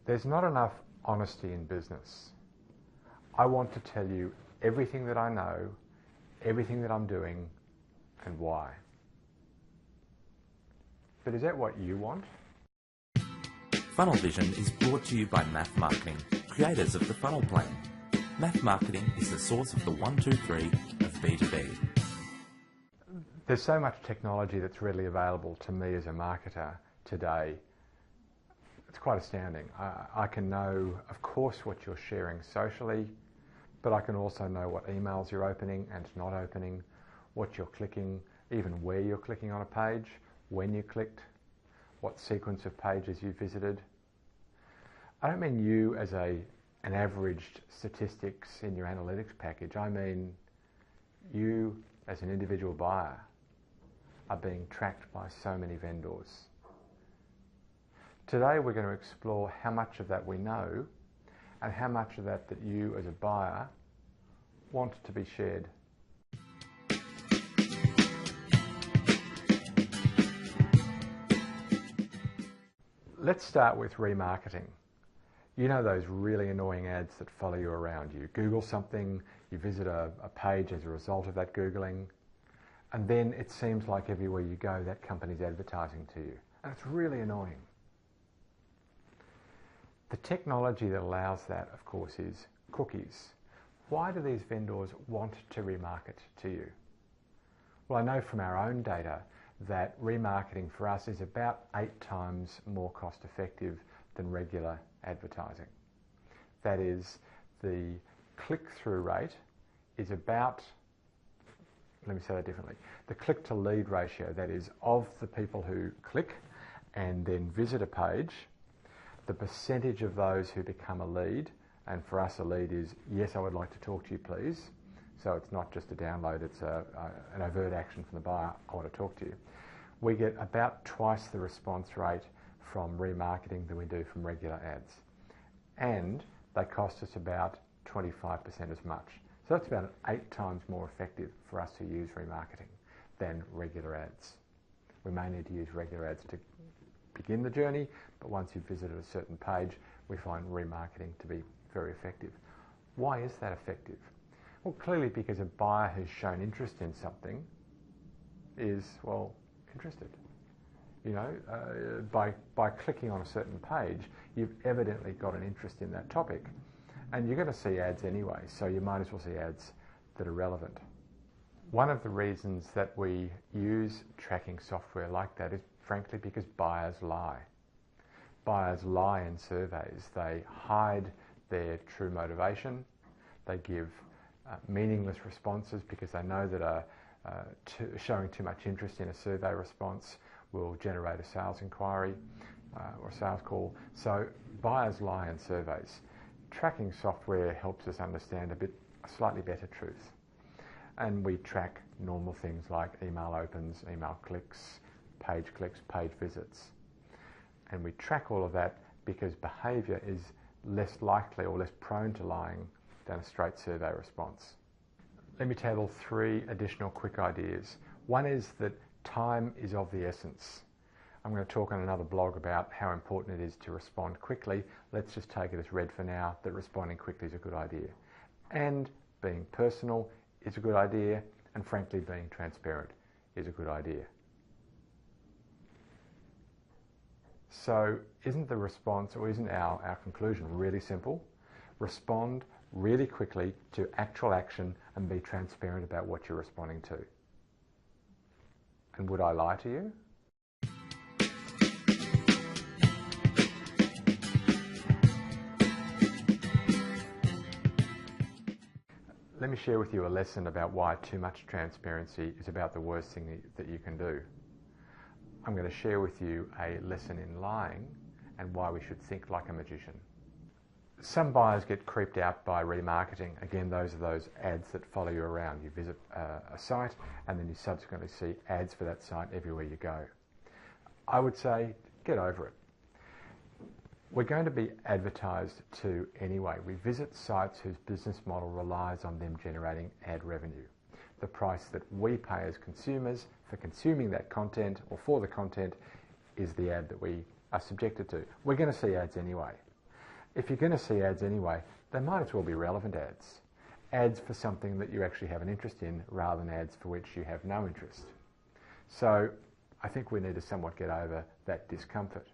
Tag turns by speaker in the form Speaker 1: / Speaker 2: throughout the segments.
Speaker 1: There's not enough honesty in business. I want to tell you everything that I know, everything that I'm doing, and why. But is that what you want?
Speaker 2: Funnel Vision is brought to you by Math Marketing, creators of the Funnel Plan. Math Marketing is the source of the 1, 2, 3 of B2B.
Speaker 1: There's so much technology that's readily available to me as a marketer today. It's quite astounding. I can know, of course, what you're sharing socially, but I can also know what emails you're opening and not opening, what you're clicking, even where you're clicking on a page, when you clicked, what sequence of pages you visited. I don't mean you as an averaged statistics in your analytics package. I mean you as an individual buyer are being tracked by so many vendors. Today we're going to explore how much of that we know and how much of that you as a buyer want to be shared. Let's start with remarketing. You know those really annoying ads that follow you around. You Google something, you visit a page as a result of that Googling, and then it seems like everywhere you go that company's advertising to you. And it's really annoying. The technology that allows that, of course, is cookies. Why do these vendors want to remarket to you? Well, I know from our own data that remarketing for us is about 8 times more cost effective than regular advertising. That is, the click-through rate is about, let me say that differently, the click-to-lead ratio, that is, of the people who click and then visit a page, the percentage of those who become a lead, and for us a lead is, yes, I would like to talk to you please, so it's not just a download, it's an overt action from the buyer, I want to talk to you. We get about twice the response rate from remarketing than we do from regular ads. And they cost us about 25% as much. So that's about 8 times more effective for us to use remarketing than regular ads. We may need to use regular ads to begin the journey, but once you've visited a certain page, we find remarketing to be very effective. Why is that effective? Well, clearly because a buyer who's shown interest in something is, well, interested. You know, by clicking on a certain page, you've evidently got an interest in that topic, and you're going to see ads anyway, so you might as well see ads that are relevant. One of the reasons that we use tracking software like that is frankly because buyers lie. Buyers lie in surveys. They hide their true motivation. They give meaningless responses because they know that showing too much interest in a survey response will generate a sales inquiry or a sales call. So buyers lie in surveys. Tracking software helps us understand a slightly better truth. And we track normal things like email opens, email clicks, page visits. And we track all of that because behaviour is less likely or less prone to lying than a straight survey response. Let me table 3 additional quick ideas. One is that time is of the essence. I'm going to talk on another blog about how important it is to respond quickly. Let's just take it as read for now that responding quickly is a good idea. And being personal is a good idea, and frankly being transparent is a good idea. So isn't the response, or isn't our conclusion really simple? Respond really quickly to actual action and be transparent about what you're responding to. And would I lie to you? Let me share with you a lesson about why too much transparency is about the worst thing that you can do. I'm going to share with you a lesson in lying and why we should think like a magician. Some buyers get creeped out by remarketing. Again, those are those ads that follow you around. You visit a site and then you subsequently see ads for that site everywhere you go. I would say, get over it. We're going to be advertised to anyway. We visit sites whose business model relies on them generating ad revenue. The price that we pay as consumers for consuming that content or for the content is the ad that we are subjected to. We're going to see ads anyway. If you're going to see ads anyway, they might as well be relevant ads. Ads for something that you actually have an interest in rather than ads for which you have no interest. So I think we need to somewhat get over that discomfort.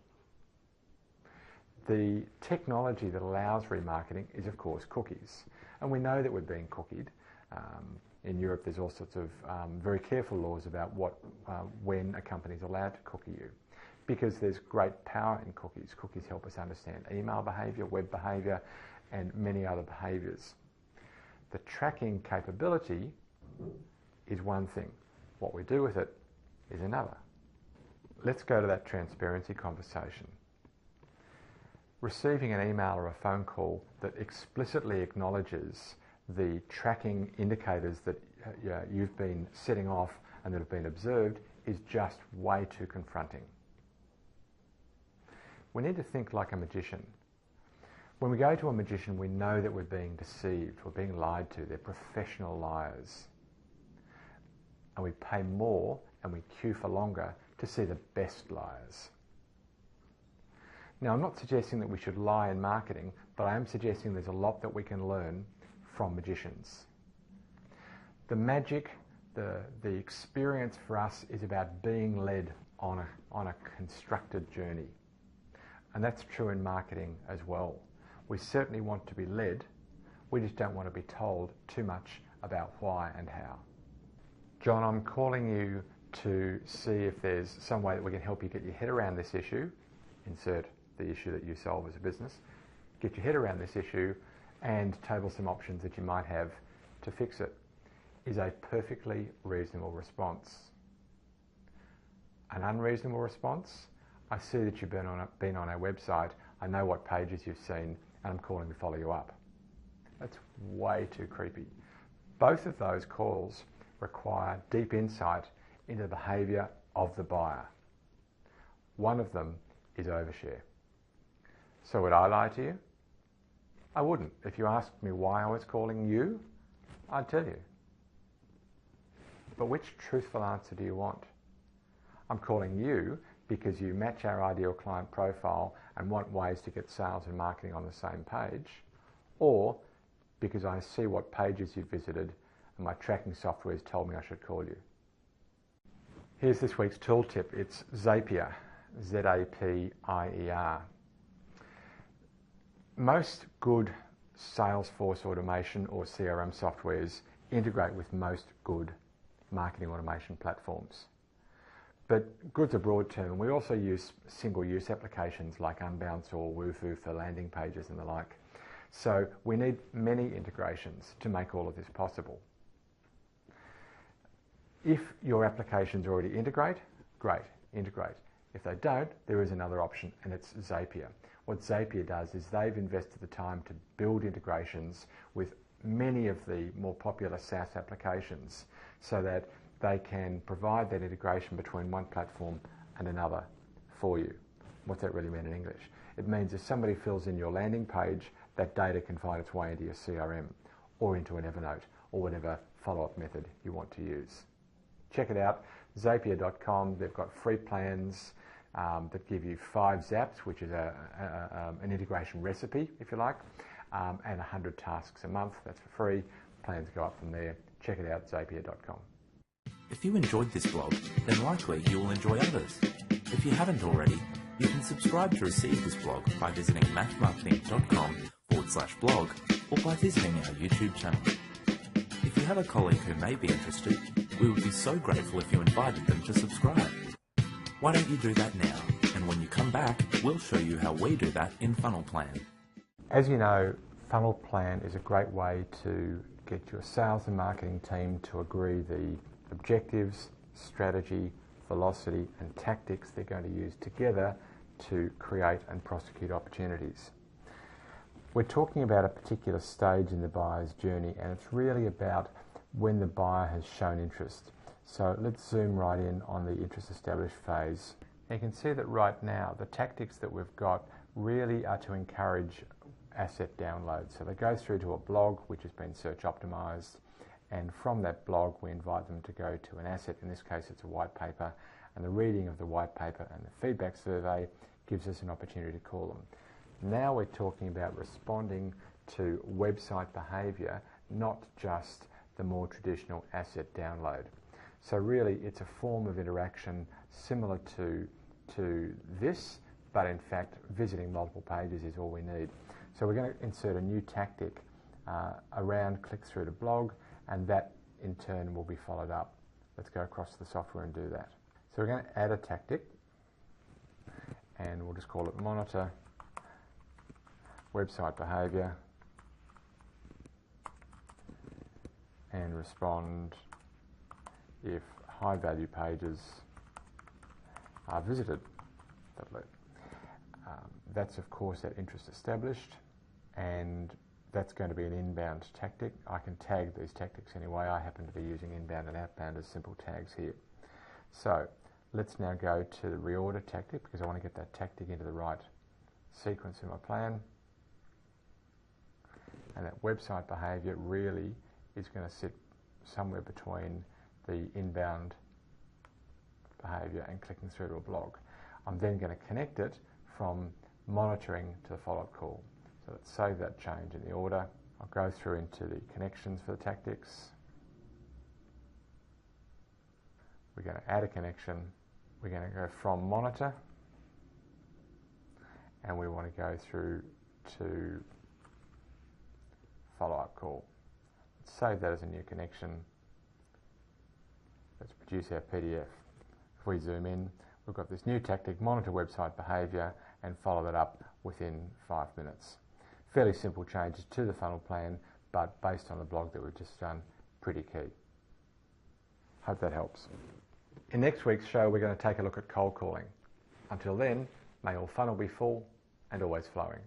Speaker 1: The technology that allows remarketing is, of course, cookies. And we know that we're being cookied. In Europe, there's all sorts of very careful laws about when a company is allowed to cookie you, because there's great power in cookies. Cookies help us understand email behaviour, web behaviour, and many other behaviours. The tracking capability is one thing. What we do with it is another. Let's go to that transparency conversation. Receiving an email or a phone call that explicitly acknowledges the tracking indicators that you've been setting off and that have been observed is just way too confronting. We need to think like a magician. When we go to a magician, we know that we're being deceived, we're being lied to. They're professional liars. And we pay more and we queue for longer to see the best liars. Now, I'm not suggesting that we should lie in marketing, but I am suggesting there's a lot that we can learn from magicians. The magic, the experience for us is about being led on a constructed journey. And that's true in marketing as well. We certainly want to be led, we just don't want to be told too much about why and how. John, I'm calling you to see if there's some way that we can help you get your head around this issue. Insert the issue that you solve as a business. Get your head around this issue and table some options that you might have to fix it. Is a perfectly reasonable response. An unreasonable response? I see that you've been on our website, I know what pages you've seen, and I'm calling to follow you up. That's way too creepy. Both of those calls require deep insight into the behaviour of the buyer. One of them is overshare. So would I lie to you? I wouldn't. If you asked me why I was calling you, I'd tell you. But which truthful answer do you want? I'm calling you because you match our ideal client profile and want ways to get sales and marketing on the same page, or because I see what pages you've visited and my tracking software has told me I should call you. Here's this week's tool tip. It's Zapier, Z-A-P-I-E-R. Most good Salesforce automation or CRM softwares integrate with most good marketing automation platforms. But good's a broad term. We also use single-use applications like Unbounce or Wufoo for landing pages and the like. So we need many integrations to make all of this possible. If your applications already integrate, great, integrate. If they don't, there is another option, and it's Zapier. What Zapier does is they've invested the time to build integrations with many of the more popular SaaS applications so that they can provide that integration between one platform and another for you. What's that really mean in English? It means if somebody fills in your landing page, that data can find its way into your CRM or into an Evernote or whatever follow-up method you want to use. Check it out, Zapier.com. They've got free plans that give you 5 zaps, which is an integration recipe, if you like, and 100 tasks a month. That's for free. Plans go up from there. Check it out, Zapier.com.
Speaker 2: If you enjoyed this blog, then likely you will enjoy others. If you haven't already, you can subscribe to receive this blog by visiting mathmarketing.com/blog or by visiting our YouTube channel. If you have a colleague who may be interested, we would be so grateful if you invited them to subscribe. Why don't you do that now? And when you come back, we'll show you how we do that in Funnel Plan.
Speaker 1: As you know, Funnel Plan is a great way to get your sales and marketing team to agree the objectives, strategy, velocity and tactics they're going to use together to create and prosecute opportunities. We're talking about a particular stage in the buyer's journey, and it's really about when the buyer has shown interest. So let's zoom right in on the interest established phase. You can see that right now the tactics that we've got really are to encourage asset download. So they go through to a blog which has been search optimized, and from that blog we invite them to go to an asset. In this case it's a white paper, and the reading of the white paper and the feedback survey gives us an opportunity to call them. Now we're talking about responding to website behaviour, not just the more traditional asset download. So really it's a form of interaction similar to this, but in fact visiting multiple pages is all we need. So we're going to insert a new tactic around click-through to blog, and that in turn will be followed up. Let's go across the software and do that. So we're going to add a tactic, and we'll just call it monitor website behaviour and respond if high value pages are visited. That's of course that interest established, and that's going to be an inbound tactic. I can tag these tactics anyway. I happen to be using inbound and outbound as simple tags here. So let's now go to the reorder tactic, because I want to get that tactic into the right sequence in my plan. And that website behaviour really is going to sit somewhere between the inbound behaviour and clicking through to a blog. I'm then going to connect it from monitoring to the follow-up call. So let's save that change in the order. I'll go through into the connections for the tactics. We're going to add a connection. We're going to go from monitor, and we want to go through to follow-up call. Let's save that as a new connection. Let's produce our PDF. If we zoom in, we've got this new tactic, monitor website behaviour, and follow that up within 5 minutes. Fairly simple changes to the funnel plan, but based on the blog that we've just done, pretty key. Hope that helps. In next week's show, we're going to take a look at cold calling. Until then, may your funnel be full and always flowing.